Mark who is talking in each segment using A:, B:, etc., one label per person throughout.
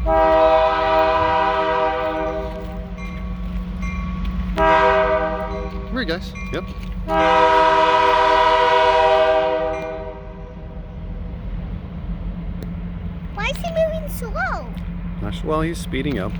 A: Come here, guys. Yep.
B: Why is he moving slow?
A: Not sure. Well, he's speeding up.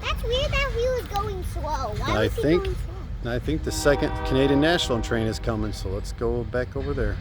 B: That's weird that he was going slow. Why was he going slow?
A: I think the second Canadian National train is coming, so let's go back over there.